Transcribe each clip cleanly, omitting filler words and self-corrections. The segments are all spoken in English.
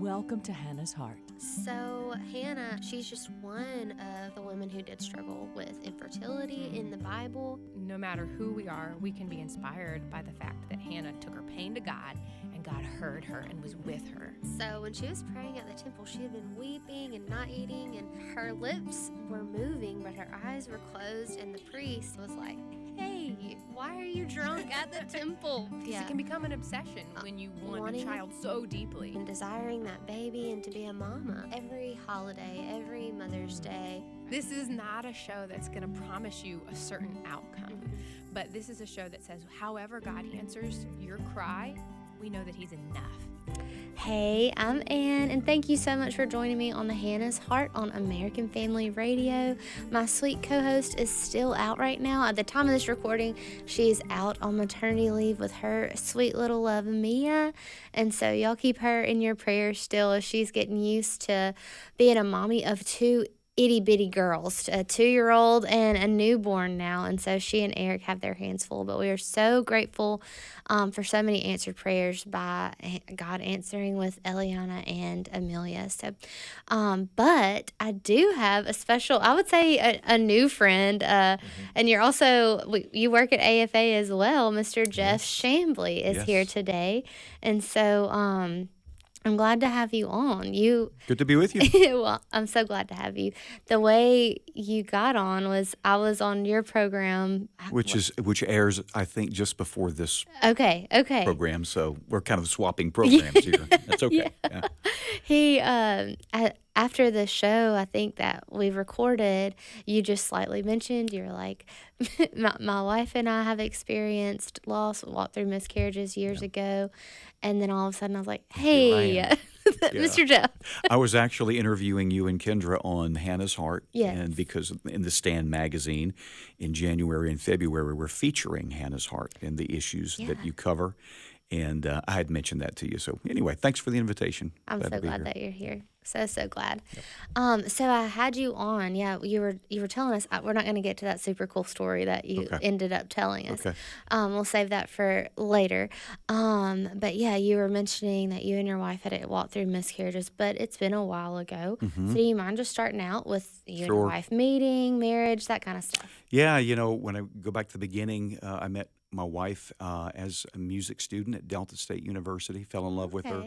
Welcome to Hannah's Heart. So Hannah, she's just one of the women who did struggle with infertility in the Bible. No matter who we are, we can be inspired by the fact that Hannah took her pain to God, and God heard her and was with her. So when she was praying at the temple, she had been weeping and not eating, and her lips were moving, but her eyes were closed, and the priest was like, "Hey, why are you drunk at the temple?" It can become an obsession when you want a child so deeply. And desiring that baby and to be a mama. Every holiday, every Mother's Day. This is not a show that's going to promise you a certain outcome, but this is a show that says, however God answers your cry, we know that He's enough. Hey, I'm Ann, and thank you so much for joining me on the Hannah's Heart on American Family Radio. My sweet co-host is still out right now. At the time of this recording, she's out on maternity leave with her sweet little love, Mia. And so y'all keep her in your prayers still as she's getting used to being a mommy of two itty-bitty girls, a 2-year-old and a newborn now, and so she and Eric have their hands full, but we are so grateful for so many answered prayers by God answering with Eliana and Amelia. So, but I do have a special, I would say a new friend, and you're also, you work at AFA as well, Mr. Jeff Chamblee is here today, and so, I'm glad to have you on. Good to be with you. Well, I'm so glad to have you. The way you got on was I was on your program, which airs, I think, just before this okay program. So we're kind of swapping programs here. That's okay. Yeah. He after the show, I think that we recorded, you just slightly mentioned, you're like, my wife and I have experienced loss, walked through miscarriages years ago. And then all of a sudden I was like, hey, Mr. Jeff. I was actually interviewing you and Kendra on Hannah's Heart. Yes. And because in the Stand magazine in January and February, we're featuring Hannah's Heart and the issues that you cover. And I had mentioned that to you. So anyway, thanks for the invitation. I'm so glad that you're here. So glad. Yep. So I had you on. Yeah, you were telling us. We're not going to get to that super cool story that you ended up telling us. Okay. We'll save that for later. But yeah, you were mentioning that you and your wife had walked through miscarriages, but it's been a while ago. Mm-hmm. So do you mind just starting out with you and your wife meeting, marriage, that kind of stuff? Yeah, when I go back to the beginning, I met my wife as a music student at Delta State University, fell in love with her.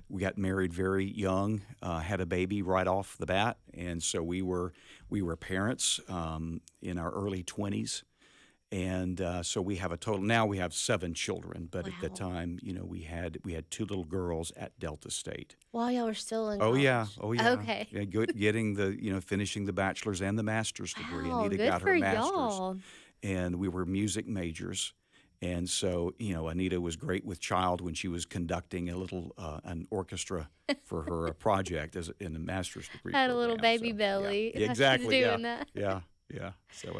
We got married very young, had a baby right off the bat, and so we were parents in our early 20s, and so we have now we have 7 children. But at the time, we had 2 little girls at Delta State. While y'all were still in college. Oh yeah. Okay. Yeah, getting the finishing the bachelor's and the master's degree. Anita good got for her master's, y'all. And we were music majors. And so, Anita was great with child when she was conducting an orchestra for her project in a master's degree. Had a little baby belly. Yeah, exactly. Doing that. Yeah. So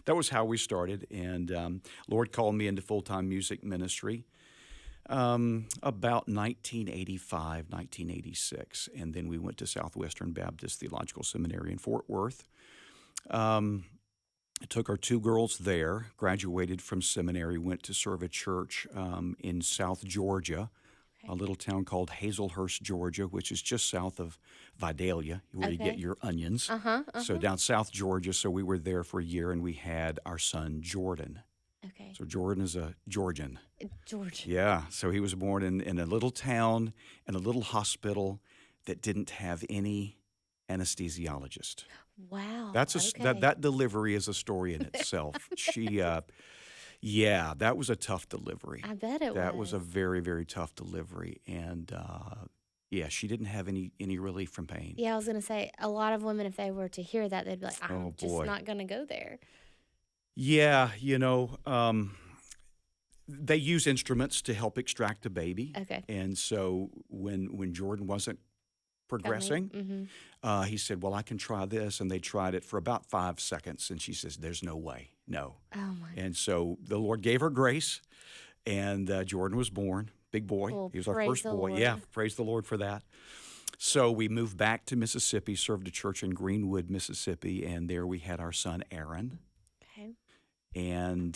that was how we started. And Lord called me into full-time music ministry about 1985, 1986. And then we went to Southwestern Baptist Theological Seminary in Fort Worth. I took our 2 girls there, graduated from seminary, went to serve a church in South Georgia, a little town called Hazelhurst, Georgia, which is just south of Vidalia, where you get your onions. So down South Georgia, so we were there for a year, and we had our son, Jordan. Okay. So Jordan is a Georgian. Georgia. Yeah, so he was born in a little town, in a little hospital that didn't have any anesthesiologist. Wow. That delivery is a story in itself. That was a tough delivery. I bet it was. That was a very, very tough delivery. And she didn't have any relief from pain. Yeah, I was going to say, a lot of women, if they were to hear that, they'd be like, I'm just not going to go there. Yeah, they use instruments to help extract a baby. Okay. And so when Jordan wasn't progressing, he said, well, I can try this. And they tried it for about 5 seconds. And she says, there's no way. No. Oh, my. And so the Lord gave her grace, and Jordan was born. Big boy. Well, he was our first boy. Lord. Yeah, praise the Lord for that. So we moved back to Mississippi, served a church in Greenwood, Mississippi, and there we had our son, Aaron. Okay. And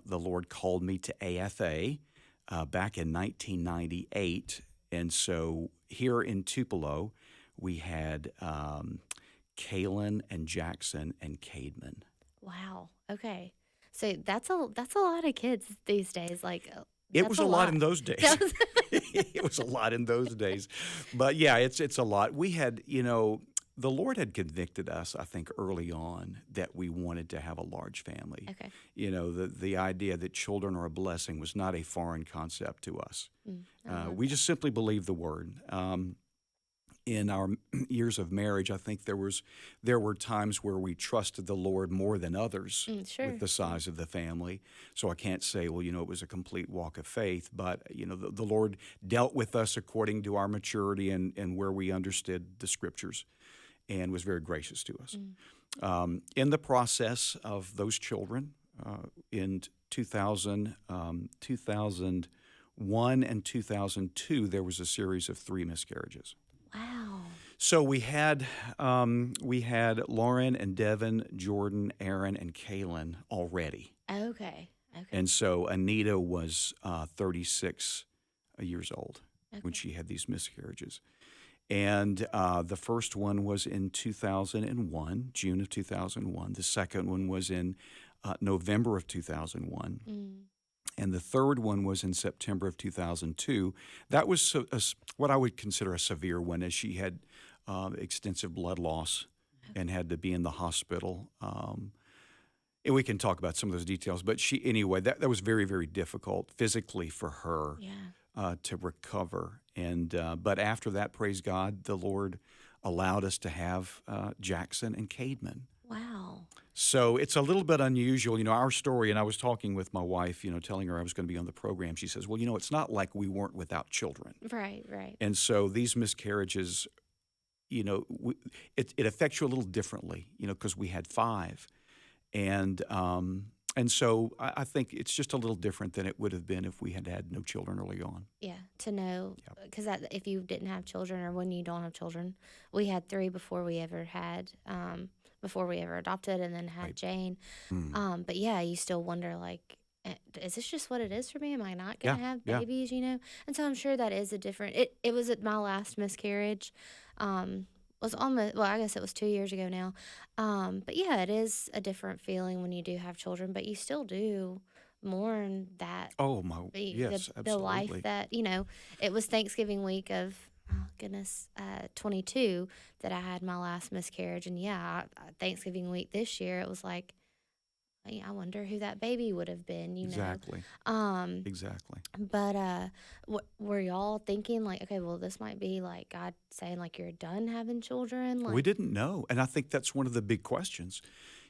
the Lord called me to AFA back in 1998. And so here in Tupelo, we had Kaylin and Jackson and Cademan. Wow. Okay. So that's a lot of kids these days. Like It that's was a lot in those days. It was a lot in those days. But yeah, it's a lot. We had, the Lord had convicted us, I think, early on that we wanted to have a large family. Okay. The idea that children are a blessing was not a foreign concept to us. I love We just simply believed the word. In our years of marriage, I think there were times where we trusted the Lord more than others sure. with the size of the family. So I can't say, well, it was a complete walk of faith, but the Lord dealt with us according to our maturity and where we understood the scriptures, and was very gracious to us. In the process of those children, in 2001 and 2002, there was a series of 3 miscarriages. Wow. So we had Lauren and Devin, Jordan, Aaron, and Kaylin already. Okay. And so Anita was 36 years old when she had these miscarriages. And the first one was in 2001, June of 2001. The second one was in November of 2001. And the third one was in September of 2002. That was what I would consider a severe one, as she had extensive blood loss and had to be in the hospital. And we can talk about some of those details. But that was very, very difficult physically for her to recover. But after that, praise God, the Lord allowed us to have Jackson and Cademan. Wow. So it's a little bit unusual, our story. And I was talking with my wife, telling her I was going to be on the program. She says, well, it's not like we weren't without children. Right. And so these miscarriages, it affects you a little differently, because we had 5. And so I think it's just a little different than it would have been if we had had no children early on. Yeah, to know, because if you didn't have children or when you don't have children, we had 3 before we ever adopted and then had Jane. But yeah, you still wonder, like, is this just what it is for me? Am I not going to have babies, And so I'm sure that is a different, it was at my last miscarriage, was almost, well, I guess it was 2 years ago now. But yeah, it is a different feeling when you do have children, but you still do mourn that. Oh, yes, the life absolutely. that, it was Thanksgiving week of, 22 that I had my last miscarriage. And yeah, Thanksgiving week this year, it was like, I wonder who that baby would have been, Exactly. know. Exactly. But were y'all thinking like, okay, well, this might be like God saying like you're done having children? Like, We didn't know. And I think that's one of the big questions.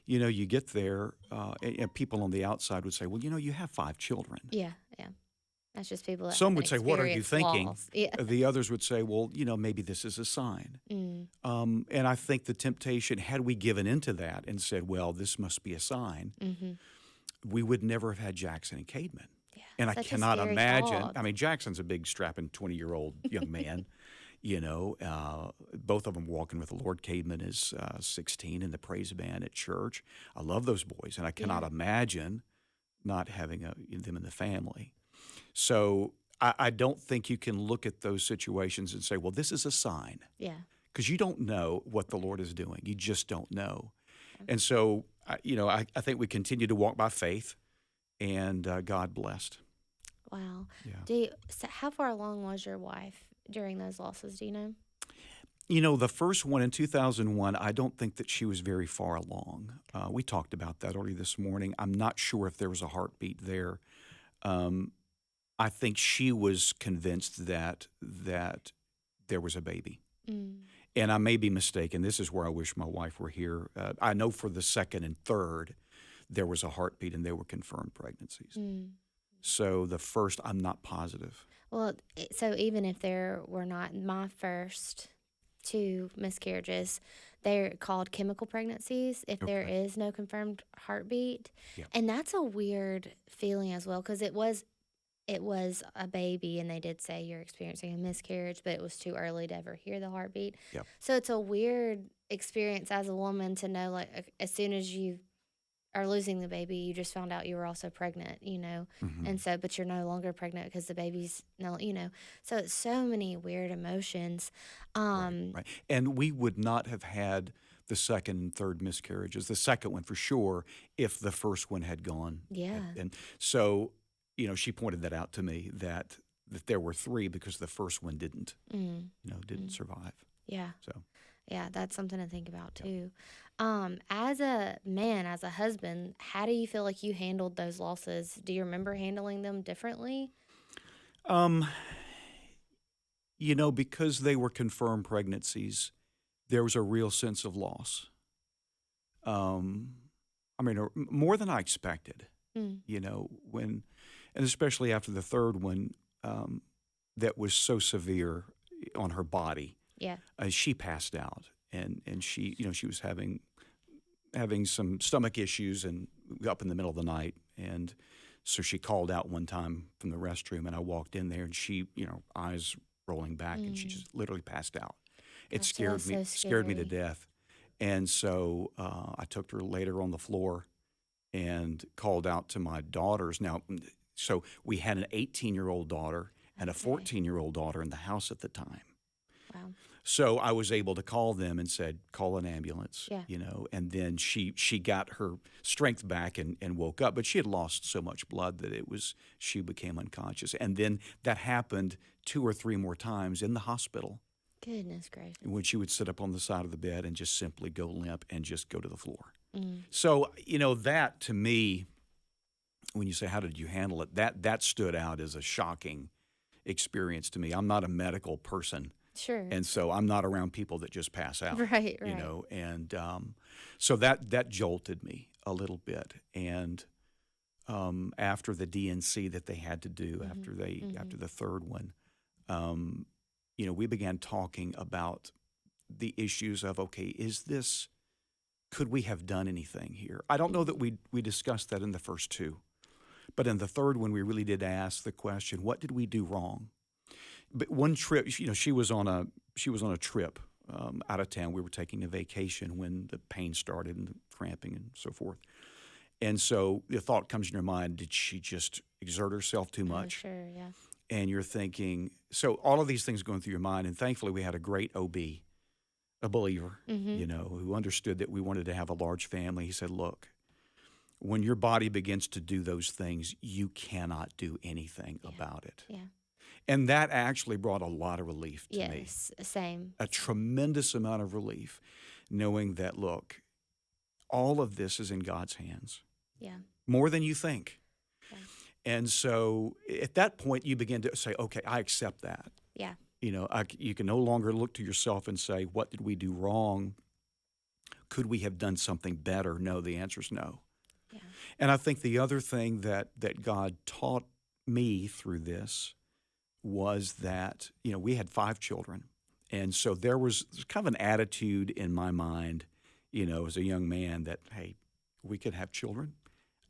You get there, and people on the outside would say, well, you have 5 children. Yeah. That's just people that Some haven't would say, what are you experienced thinking? loss. Yeah. The others would say, well, maybe this is a sign. And I think the temptation, had we given into that and said, well, this must be a sign, we would never have had Jackson and Cademan. Yeah, And I such a cannot scary imagine. thought. I mean, Jackson's a big, strapping 20-year-old young man. Both of them walking with the Lord. Cademan is 16 in the praise band at church. I love those boys, and I cannot imagine not having them in the family. So I don't think you can look at those situations and say, well, this is a sign. Yeah. Because you don't know what the Lord is doing. You just don't know. And so, I think we continue to walk by faith, and God blessed. Wow. Yeah. So how far along was your wife during those losses? Do you know? The first one in 2001, I don't think that she was very far along. We talked about that early this morning. I'm not sure if there was a heartbeat there. I think she was convinced that there was a baby. And I may be mistaken. This is where I wish my wife were here. I know for the second and third, there was a heartbeat and they were confirmed pregnancies. So the first, I'm not positive. Well, so even if there were not my first 2 miscarriages, they're called chemical pregnancies if there is no confirmed heartbeat. Yeah. And that's a weird feeling as well, because it was a baby, and they did say you're experiencing a miscarriage, but it was too early to ever hear the heartbeat. Yep. So it's a weird experience as a woman to know, like, as soon as you or losing the baby, you just found out you were also pregnant, and so, but you're no longer pregnant because the baby's no, so it's so many weird emotions. Right. And we would not have had the second and third miscarriages, the second one for sure, if the first one had gone. Yeah. And so, she pointed that out to me that there were three because the first one didn't, didn't survive. Yeah. So. Yeah, that's something to think about too. As a man, as a husband, how do you feel like you handled those losses? Do you remember handling them differently? Because they were confirmed pregnancies, there was a real sense of loss. More than I expected, and especially after the third one, that was so severe on her body. Yeah. She passed out, and she, she was having some stomach issues and up in the middle of the night. And so she called out one time from the restroom, and I walked in there, and she, eyes rolling back, and she just literally passed out. It Gosh, scared that's me, so scared me to scary. death. And so I took her later on the floor and called out to my daughters. Now, so we had an 18-year-old daughter and a Okay. 14-year-old daughter in the house at the time. Wow. So I was able to call them and said, call an ambulance, Yeah. and then she got her strength back and woke up, but she had lost so much blood that she became unconscious. And then that happened 2 or 3 more times in the hospital Goodness gracious. when she would sit up on the side of the bed and just simply go limp and just go to the floor. Mm. So, that to me, when you say, how did you handle it? That stood out as a shocking experience to me. I'm not a medical person. Sure. And so I'm not around people that just pass out, Right. and so that jolted me a little bit. And after the DNC that they had to do after the third one, we began talking about the issues of, okay, could we have done anything here? I don't know that we discussed that in the first two, but in the third one, we really did ask the question, what did we do wrong? But one trip, she was on a trip out of town. We were taking a vacation when the pain started and the cramping and so forth. And so the thought comes in your mind, did she just exert herself too much? Sure, yeah. And you're thinking, so all of these things going through your mind. And thankfully, we had a great OB, a believer, who understood that we wanted to have a large family. He said, look, when your body begins to do those things, you cannot do anything about it. Yeah. And that actually brought a lot of relief to me. Yes, same. A tremendous amount of relief, knowing that, look, all of this is in God's hands. Yeah. More than you think. Yeah. And so at that point, you begin to say, okay, I accept that. Yeah. You can no longer look to yourself and say, what did we do wrong? Could we have done something better? No, the answer is no. Yeah. And I think the other thing that God taught me through this was that, we had 5 children. And so there was kind of an attitude in my mind, as a young man that, hey, we could have children.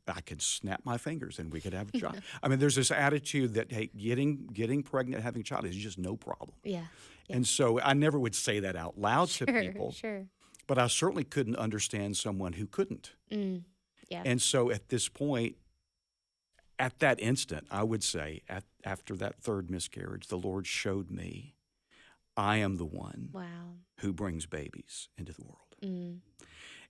I could snap my fingers and we could have a child. I mean, there's this attitude that, hey, getting pregnant, having a child is just no problem. Yeah. And so I never would say that out loud to people. Sure. But I certainly couldn't understand someone who couldn't. Yeah. And so at this point, at that instant, I would say, after that third miscarriage, the Lord showed me, I am the one who brings babies into the world.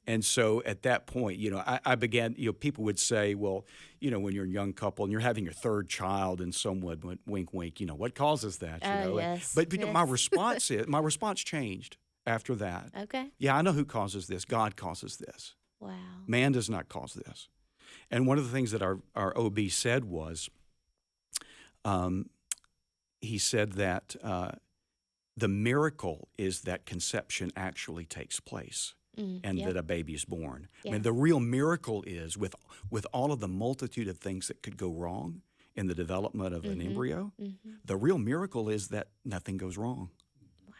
And so at that point, I began, people would say, well, when you're a young couple and you're having your third child and someone went wink, wink, what causes that? Yes. But my response changed after that. Okay. Yeah, I know who causes this. God causes this. Wow. Man does not cause this. And one of the things that our OB said was, he said that the miracle is that conception actually takes place and that a baby is born. Yeah. I mean, the real miracle is with all of the multitude of things that could go wrong in the development of an embryo, the real miracle is that nothing goes wrong. Wow.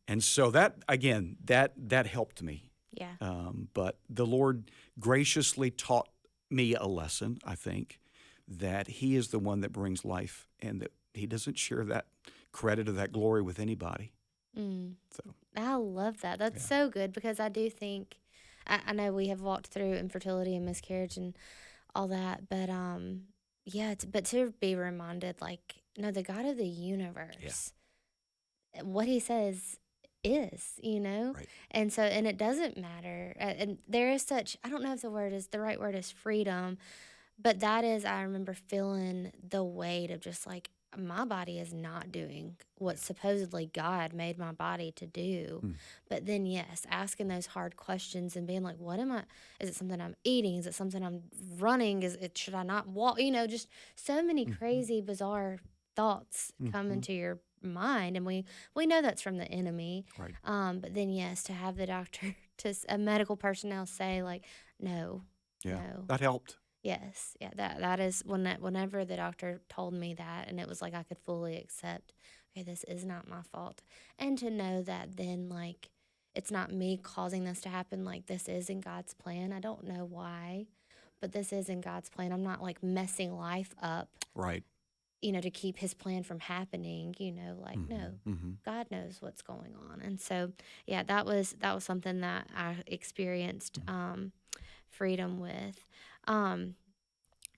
And so that, again, that helped me. Yeah. But the Lord graciously taught me a lesson, I think, that He is the one that brings life and that He doesn't share that credit or that glory with anybody. So I love that. That's so good because I do think, I know we have walked through infertility and miscarriage and all that, but yeah, but to be reminded, like, no, the God of the universe, what he says is, Right. and so, and it doesn't matter. And there is such, I don't know if the right word is freedom, but that is, I remember feeling the weight of just like, my body is not doing what supposedly God made my body to do. Mm. But then, yes, asking those hard questions and being like, what am I? Is it something I'm eating? Is it something I'm running? Should I not walk? Just so many Mhm. crazy, bizarre thoughts come Mhm. into your mind. And we know that's from the enemy. Right. But then, yes, to have the doctor, a medical personnel say, like, no, Yeah. no. That helped. Yes, yeah, that is whenever the doctor told me that, and it was like I could fully accept, okay, this is not my fault, and to know that then, like, it's not me causing this to happen, like, this is in God's plan. I don't know why, but this is in God's plan. I'm not like messing life up, Right. to keep His plan from happening. Like, no, Mm-hmm. God knows what's going on, and so yeah, that was something that I experienced freedom with.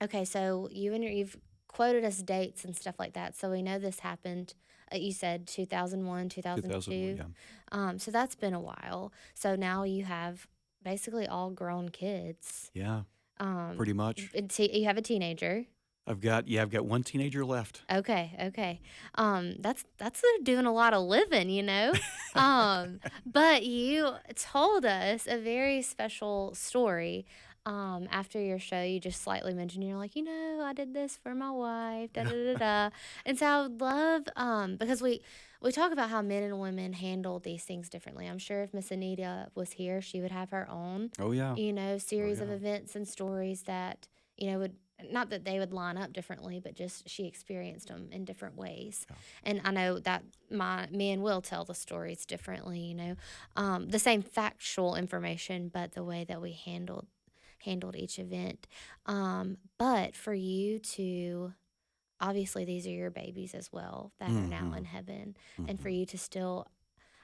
Okay, so you've quoted us dates and stuff like that, so we know this happened. You said 2001, 2001. 2002. Yeah. So that's been a while. So now you have basically all grown kids. Yeah. Um, Pretty much. you have a teenager. I've got one teenager left. Okay. That's doing a lot of living. But you told us a very special story. After your show, you just slightly mentioned you're like, I did this for my wife, da da da da. And so I would love, because we talk about how men and women handle these things differently. I'm sure if Miss Anita was here, she would have her own, Oh yeah. series of yeah. events and stories that would, not that they would line up differently, but just she experienced them in different ways. Yeah. And I know that my men will tell the stories differently, the same factual information, but the way that we handled each event. But for you to, obviously these are your babies as well that are now in heaven, and for you to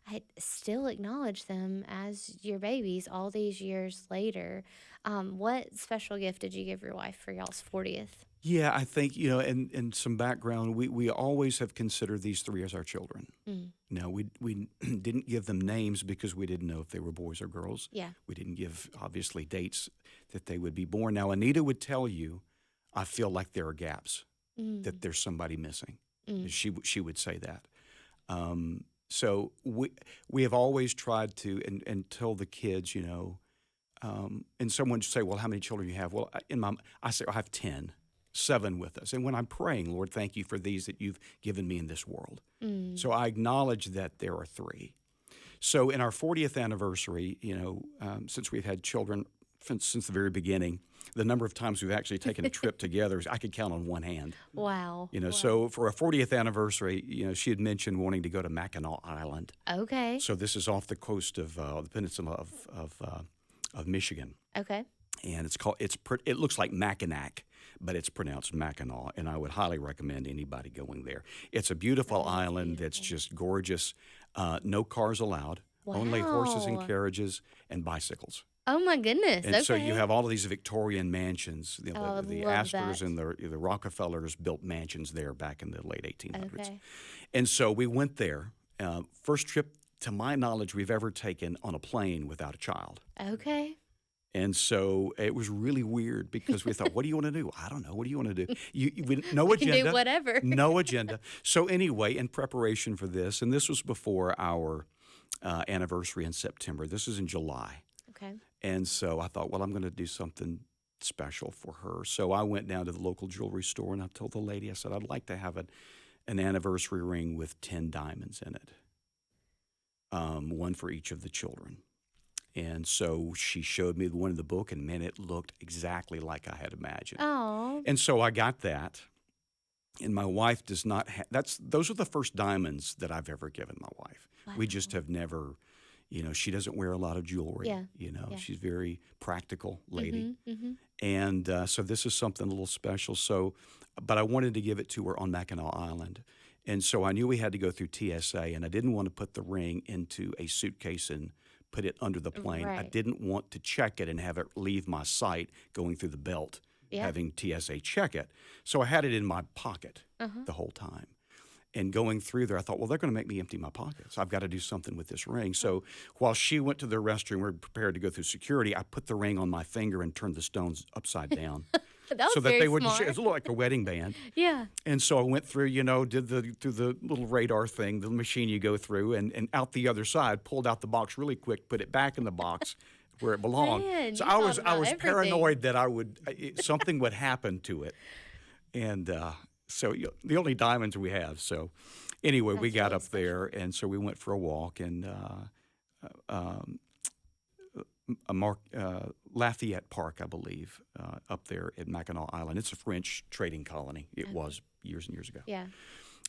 I still acknowledge them as your babies all these years later. What special gift did you give your wife for y'all's 40th? Yeah, I think, and some background, we always have considered these three as our children. Mm. No, we didn't give them names because we didn't know if they were boys or girls. Yeah. We didn't give, obviously, dates that they would be born. Now, Anita would tell you, I feel like there are gaps, that there's somebody missing. She would say that. So we have always tried to, and tell the kids, and someone say, well, how many children do you have? Well, I say, I have 10. 7 with us. And when I'm praying, Lord, thank you for these that you've given me in this world. So I acknowledge that there are 3. So in our 40th anniversary, since we've had children since the very beginning, the number of times we've actually taken a trip together, I could count on one hand. Wow. So for our 40th anniversary, she had mentioned wanting to go to Mackinac Island. Okay. So this is off the coast of the peninsula of Michigan. Okay. And it looks like Mackinac, but it's pronounced Mackinac, and I would highly recommend anybody going there. It's a beautiful island that's just gorgeous. No cars allowed, only horses and Wow. carriages and bicycles. Oh my goodness. And okay. so you have all of these Victorian mansions. Oh, I The love Astors that. and the Rockefellers built mansions there back in the late 1800s. Okay. And so we went there. First trip, to my knowledge, we've ever taken on a plane without a child. Okay. And so it was really weird because we thought, what do you want to do? I don't know. What do you want to do? No You agenda. can do whatever. No agenda. So anyway, in preparation for this, and this was before our anniversary in September. This is in July. Okay. And so I thought, well, I'm going to do something special for her. So I went down to the local jewelry store and I told the lady, I said, I'd like to have an anniversary ring with 10 diamonds in it, one for each of the children. And so she showed me the one in the book, and man, it looked exactly like I had imagined. Oh. And so I got that. And my wife does not those are the first diamonds that I've ever given my wife. Wow. We just have never, she doesn't wear a lot of jewelry. Yeah. Yeah. She's a very practical lady. Mm-hmm. And so this is something a little special. So, but I wanted to give it to her on Mackinac Island. And so I knew we had to go through TSA, and I didn't want to put the ring into a suitcase and put it under the plane. I Right. didn't want to check it and have it leave my sight going through the belt, Yeah. having TSA check it. So I had it in my pocket the whole time. And going through there, I thought, well, they're going to make me empty my pockets. I've got to do something with this ring. So while she went to the restroom, we were prepared to go through security, I put the ring on my finger and turned the stones upside down. That was So that very they wouldn't. smart. It's a little like a wedding band. Yeah. And so I went through, did through the little radar thing, the machine you go through, and out the other side, pulled out the box really quick, put it back in the box where it belonged. Man, So you I was thought about everything. paranoid that something would happen to it, and so the only diamonds we have. So anyway, we That's got really up there, and so we went for a walk, and Lafayette Park, I believe, up there at Mackinac Island. It's a French trading colony. It was years and years ago. Yeah.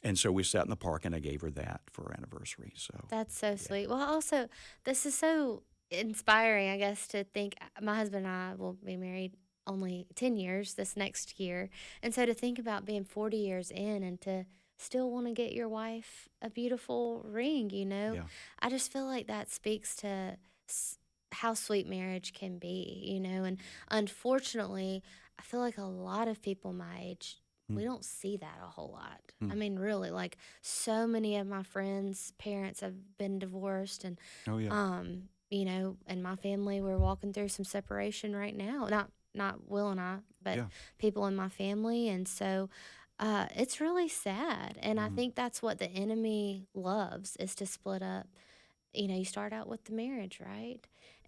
And so we sat in the park, and I gave her that for our anniversary. So That's so sweet. Well, also, this is so inspiring, I guess, to think my husband and I will be married only 10 years this next year. And so to think about being 40 years in and to still want to get your wife a beautiful ring, yeah, I just feel like that speaks to how sweet marriage can be, and unfortunately, I feel like a lot of people my age, we don't see that a whole lot. I mean, really, like so many of my friends' parents have been divorced, and oh yeah, in my family, we're walking through some separation right now. Not Will and I, but yeah, people in my family, and so it's really sad. And I think that's what the enemy loves is to split up. You start out with the marriage, right?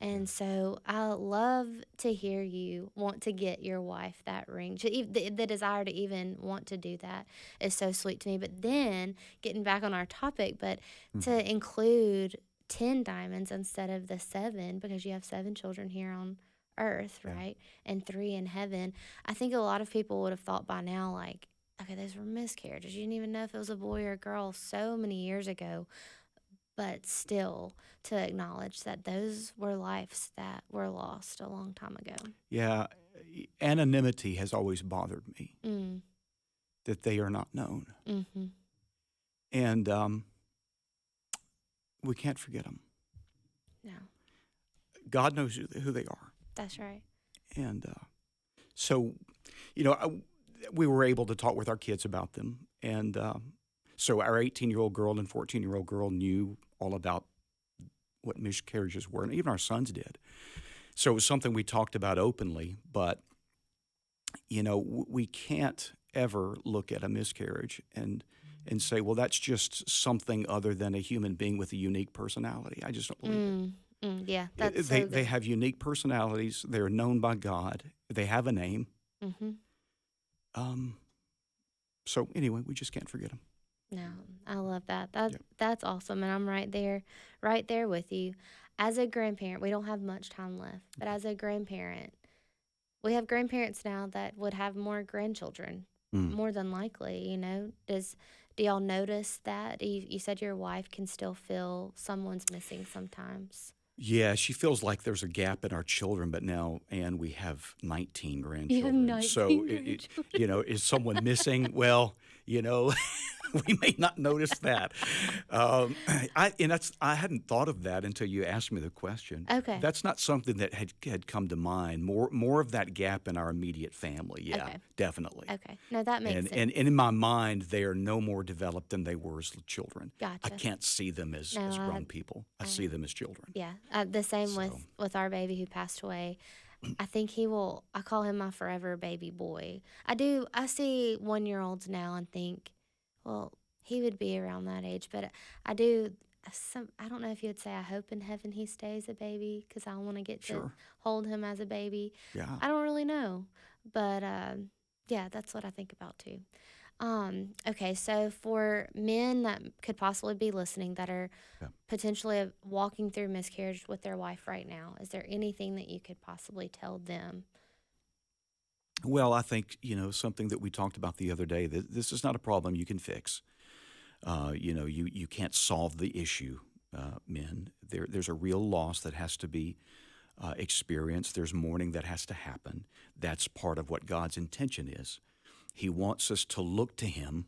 And so I love to hear you want to get your wife that ring. The desire to even want to do that is so sweet to me. But then getting back on our topic, but to include 10 diamonds instead of the 7, because you have 7 children here on earth, Yeah. right? And 3 in heaven. I think a lot of people would have thought by now, like, okay, those were miscarriages. You didn't even know if it was a boy or a girl so many years ago. But still, to acknowledge that those were lives that were lost a long time ago. yeah. Anonymity has always bothered me. Mm. That they are not known, Mm-hmm. and we can't forget them. No, God knows who they are, that's right. and so we were able to talk with our kids about them, and so our 18-year-old girl and 14-year-old girl knew all about what miscarriages were, and even our sons did. So it was something we talked about openly, but we can't ever look at a miscarriage and say, well, that's just something other than a human being with a unique personality. I just don't believe it. Yeah, that's so They good. have unique personalities. They're known by God. They have a name. Mm-hmm. So anyway, we just can't forget them. No, I love that. Yep. That's awesome, and I'm right there with you. As a grandparent, we don't have much time left, but as a grandparent, we have grandparents now that would have more grandchildren, more than likely. Do y'all notice that? You said your wife can still feel someone's missing sometimes. Yeah, she feels like there's a gap in our children, but now, Anne, we have 19 You grandchildren. have 19 So, is someone missing? Well, we may not notice that. I hadn't thought of that until you asked me the question. Okay. That's not something that had come to mind. More of that gap in our immediate family. Yeah, Okay. definitely. Okay. No, that makes sense. And in my mind, they are no more developed than they were as children. I Gotcha. can't see them as No, grown people. I see them as children. Yeah, the same So- with our baby who passed away. I think I call him my forever baby boy. I see 1-year-olds now and think, well, he would be around that age, but I don't know if you would say I hope in heaven he stays a baby because I want to get to Sure. hold him as a baby. Yeah. I don't really know, but yeah, that's what I think about too. Okay, so for men that could possibly be listening that are Yeah. potentially walking through miscarriage with their wife right now, is there anything that you could possibly tell them? Well, I think, something that we talked about the other day, that this is not a problem you can fix. You can't solve the issue, men. There's a real loss that has to be experienced. There's mourning that has to happen. That's part of what God's intention is. He wants us to look to Him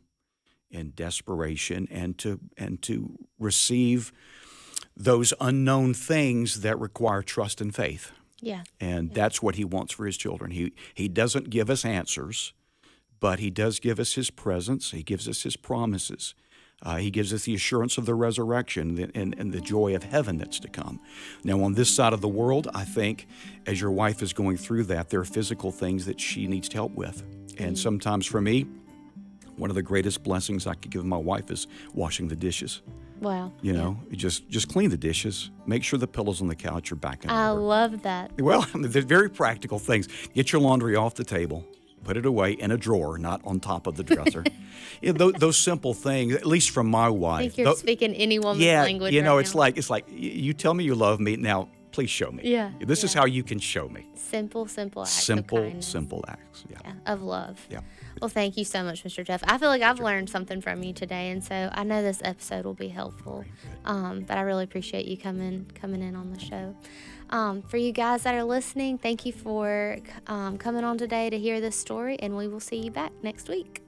in desperation and to receive those unknown things that require trust and faith. Yeah. And that's what he wants for his children. He doesn't give us answers, but he does give us his presence. He gives us his promises. He gives us the assurance of the resurrection and the joy of heaven that's to come. Now, on this side of the world, I think as your wife is going through that, there are physical things that she needs help with. And sometimes for me, one of the greatest blessings I could give my wife is washing the dishes. Wow. You know, just clean the dishes. Make sure the pillows on the couch are back in order. I love that. Well, I mean, they're very practical things. Get your laundry off the table. Put it away in a drawer, not on top of the dresser. Those simple things, at least from my wife. I think you're speaking any woman's language. You know, right it's like you tell me you love me. Now, please show me. Yeah. This is how you can show me. Simple acts of Simple, kindness. simple acts. Yeah. Of love. Yeah. Well, thank you so much, Mr. Jeff. I feel like I've learned something from you today, and so I know this episode will be helpful. But I really appreciate you coming in on the show. For you guys that are listening, thank you for coming on today to hear this story, and we will see you back next week.